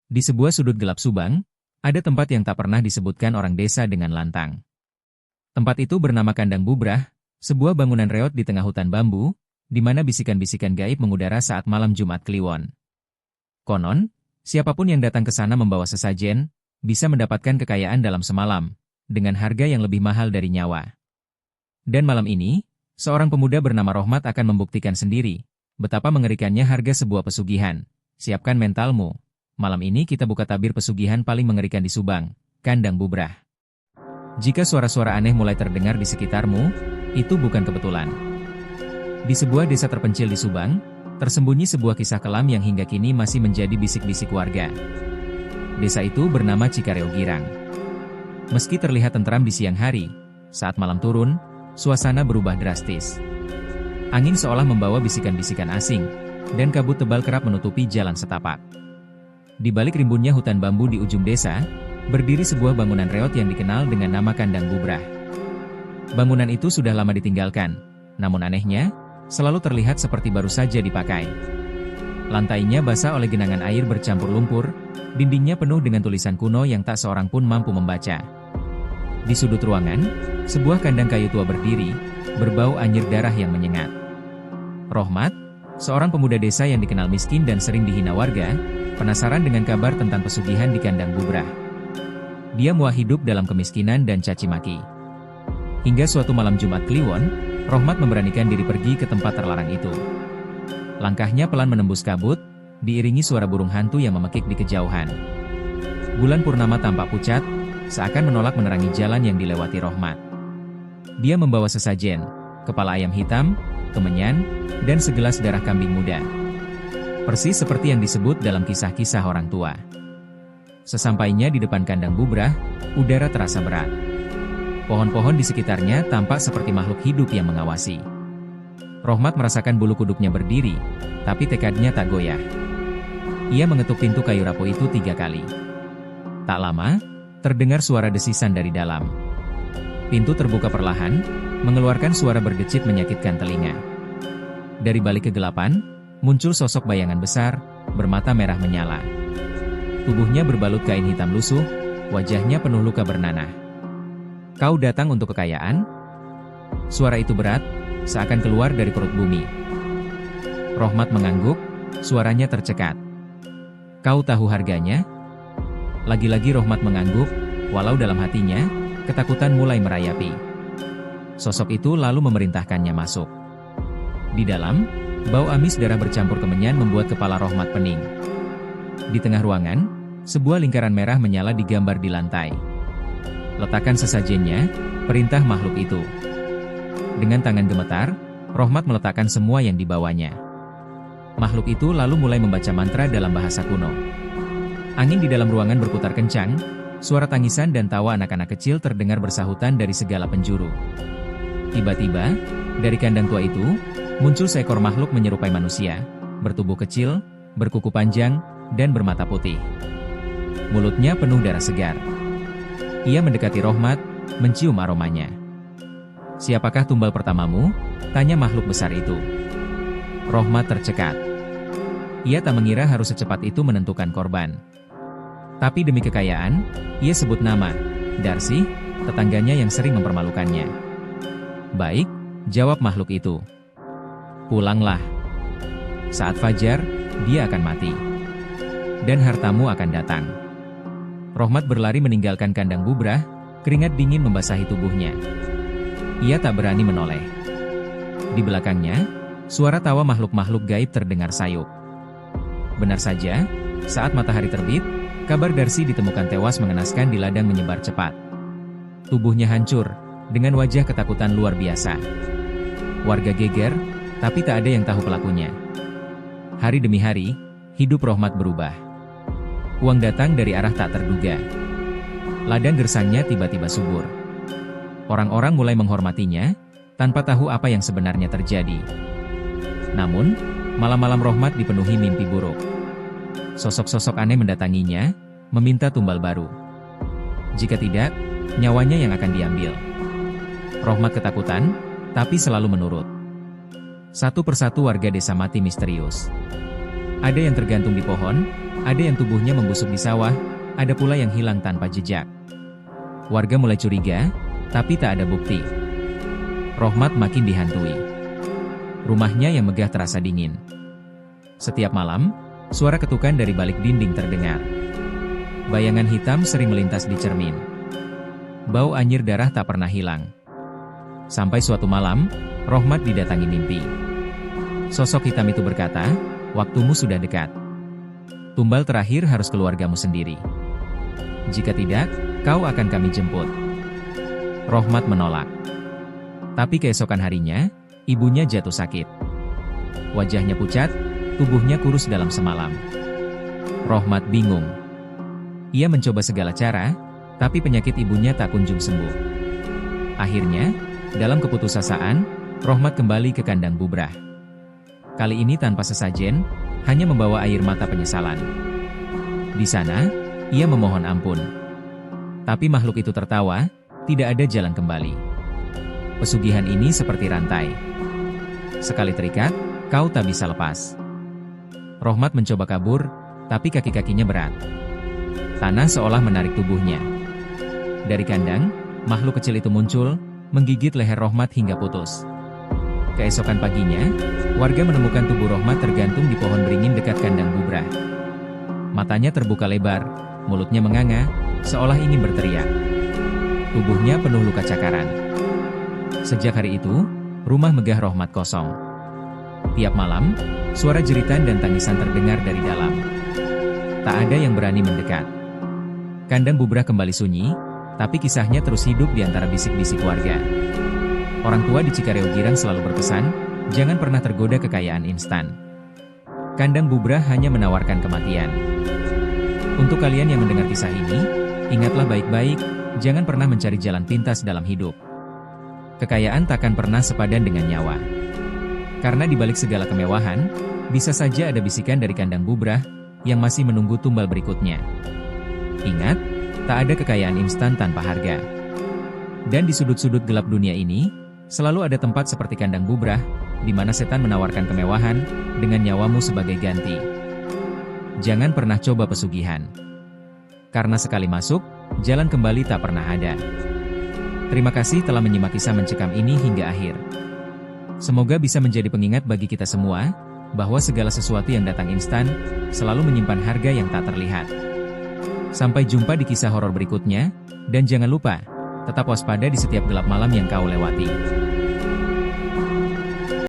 Di sebuah sudut gelap Subang, ada tempat yang tak pernah disebutkan orang desa dengan lantang. Tempat itu bernama Kandang Bubrah, sebuah bangunan reot di tengah hutan bambu, di mana bisikan-bisikan gaib mengudara saat malam Jumat Kliwon. Konon, siapapun yang datang ke sana membawa sesajen, bisa mendapatkan kekayaan dalam semalam, dengan harga yang lebih mahal dari nyawa. Dan malam ini, seorang pemuda bernama Rohmat akan membuktikan sendiri, betapa mengerikannya harga sebuah pesugihan. Siapkan mentalmu. Malam ini kita buka tabir pesugihan paling mengerikan di Subang, Kandang Bubrah. Jika suara-suara aneh mulai terdengar di sekitarmu, itu bukan kebetulan. Di sebuah desa terpencil di Subang, tersembunyi sebuah kisah kelam yang hingga kini masih menjadi bisik-bisik warga. Desa itu bernama Cikareo Girang. Meski terlihat tentram di siang hari, saat malam turun, suasana berubah drastis. Angin seolah membawa bisikan-bisikan asing, dan kabut tebal kerap menutupi jalan setapak. Di balik rimbunnya hutan bambu di ujung desa, berdiri sebuah bangunan reot yang dikenal dengan nama Kandang Bubrah. Bangunan itu sudah lama ditinggalkan, namun anehnya, selalu terlihat seperti baru saja dipakai. Lantainya basah oleh genangan air bercampur lumpur, dindingnya penuh dengan tulisan kuno yang tak seorang pun mampu membaca. Di sudut ruangan, sebuah kandang kayu tua berdiri, berbau anyir darah yang menyengat. Rohmat, seorang pemuda desa yang dikenal miskin dan sering dihina warga, penasaran dengan kabar tentang pesugihan di Kandang Bubrah. Dia muak hidup dalam kemiskinan dan caci maki. Hingga suatu malam Jumat Kliwon, Rohmat memberanikan diri pergi ke tempat terlarang itu. Langkahnya pelan menembus kabut, diiringi suara burung hantu yang memekik di kejauhan. Bulan purnama tampak pucat, seakan menolak menerangi jalan yang dilewati Rohmat. Dia membawa sesajen, kepala ayam hitam, kemenyan, dan segelas darah kambing muda. Persis seperti yang disebut dalam kisah-kisah orang tua. Sesampainya di depan Kandang Bubrah, udara terasa berat. Pohon-pohon di sekitarnya tampak seperti makhluk hidup yang mengawasi. Rohmat merasakan bulu kuduknya berdiri, tapi tekadnya tak goyah. Ia mengetuk pintu kayu rapuh itu 3 kali. Tak lama, terdengar suara desisan dari dalam. Pintu terbuka perlahan, mengeluarkan suara berdecit menyakitkan telinga. Dari balik kegelapan, muncul sosok bayangan besar, bermata merah menyala. Tubuhnya berbalut kain hitam lusuh, wajahnya penuh luka bernanah. "Kau datang untuk kekayaan?" Suara itu berat, seakan keluar dari perut bumi. Rohmat mengangguk, suaranya tercekat. "Kau tahu harganya?" Lagi-lagi Rohmat mengangguk, walau dalam hatinya, ketakutan mulai merayapi. Sosok itu lalu memerintahkannya masuk. Di dalam, bau amis darah bercampur kemenyan membuat kepala Rohmat pening. Di tengah ruangan, sebuah lingkaran merah menyala digambar di lantai. "Letakkan sesajennya," perintah makhluk itu. Dengan tangan gemetar, Rohmat meletakkan semua yang dibawanya. Makhluk itu lalu mulai membaca mantra dalam bahasa kuno. Angin di dalam ruangan berputar kencang, suara tangisan dan tawa anak-anak kecil terdengar bersahutan dari segala penjuru. Tiba-tiba, dari kandang tua itu, muncul seekor makhluk menyerupai manusia, bertubuh kecil, berkuku panjang, dan bermata putih. Mulutnya penuh darah segar. Ia mendekati Rohmat, mencium aromanya. "Siapakah tumbal pertamamu?" tanya makhluk besar itu. Rohmat tercekat. Ia tak mengira harus secepat itu menentukan korban. Tapi demi kekayaan, ia sebut nama, Darsi, tetangganya yang sering mempermalukannya. "Baik," jawab makhluk itu. "Pulanglah. Saat fajar, dia akan mati. Dan hartamu akan datang." Rohmat berlari meninggalkan Kandang Bubrah, keringat dingin membasahi tubuhnya. Ia tak berani menoleh. Di belakangnya, suara tawa makhluk-makhluk gaib terdengar sayup. Benar saja, saat matahari terbit, kabar Darsi ditemukan tewas mengenaskan di ladang menyebar cepat. Tubuhnya hancur, dengan wajah ketakutan luar biasa. Warga geger, tapi tak ada yang tahu pelakunya. Hari demi hari, hidup Rohmat berubah. Uang datang dari arah tak terduga. Ladang gersangnya tiba-tiba subur. Orang-orang mulai menghormatinya, tanpa tahu apa yang sebenarnya terjadi. Namun, malam-malam Rohmat dipenuhi mimpi buruk. Sosok-sosok aneh mendatanginya, meminta tumbal baru. Jika tidak, nyawanya yang akan diambil. Rohmat ketakutan, tapi selalu menurut. Satu persatu warga desa mati misterius. Ada yang tergantung di pohon, Ada yang tubuhnya membusuk di sawah, ada pula yang hilang tanpa jejak. Warga mulai curiga, tapi tak ada bukti. Rohmat makin dihantui. Rumahnya yang megah terasa dingin. Setiap malam, suara ketukan dari balik dinding terdengar. Bayangan hitam sering melintas di cermin. Bau anyir darah tak pernah hilang. Sampai suatu malam, Rohmat didatangi mimpi. Sosok hitam itu berkata, "Waktumu sudah dekat. Tumbal terakhir harus keluargamu sendiri. Jika tidak, kau akan kami jemput." Rohmat menolak. Tapi keesokan harinya, ibunya jatuh sakit. Wajahnya pucat, tubuhnya kurus dalam semalam. Rohmat bingung. Ia mencoba segala cara, tapi penyakit ibunya tak kunjung sembuh. Akhirnya, dalam keputusasaan, Rohmat kembali ke kandang Bubrah. Kali ini tanpa sesajen, hanya membawa air mata penyesalan. Di sana, ia memohon ampun. Tapi makhluk itu tertawa, tidak ada jalan kembali. Pesugihan ini seperti rantai. Sekali terikat, kau tak bisa lepas. Rohmat mencoba kabur, tapi kaki-kakinya berat. Tanah seolah menarik tubuhnya. Dari kandang, makhluk kecil itu muncul, menggigit leher Rohmat hingga putus. Keesokan paginya, warga menemukan tubuh Rohmat tergantung di pohon beringin dekat kandang Bubrah. Matanya terbuka lebar, mulutnya menganga, seolah ingin berteriak. Tubuhnya penuh luka cakaran. Sejak hari itu, rumah megah Rohmat kosong. Tiap malam, suara jeritan dan tangisan terdengar dari dalam. Tak ada yang berani mendekat. Kandang Bubrah kembali sunyi, tapi kisahnya terus hidup di antara bisik-bisik warga. Orang tua di Cikareo Girang selalu berpesan, jangan pernah tergoda kekayaan instan. Kandang Bubrah hanya menawarkan kematian. Untuk kalian yang mendengar kisah ini, ingatlah baik-baik, jangan pernah mencari jalan pintas dalam hidup. Kekayaan takkan pernah sepadan dengan nyawa. Karena di balik segala kemewahan, bisa saja ada bisikan dari kandang Bubrah, yang masih menunggu tumbal berikutnya. Ingat, tak ada kekayaan instan tanpa harga. Dan di sudut-sudut gelap dunia ini, selalu ada tempat seperti kandang Bubrah, di mana setan menawarkan kemewahan, dengan nyawamu sebagai ganti. Jangan pernah coba pesugihan. Karena sekali masuk, jalan kembali tak pernah ada. Terima kasih telah menyimak kisah mencekam ini hingga akhir. Semoga bisa menjadi pengingat bagi kita semua, bahwa segala sesuatu yang datang instan, selalu menyimpan harga yang tak terlihat. Sampai jumpa di kisah horor berikutnya, dan jangan lupa, tetap waspada di setiap gelap malam yang kau lewati.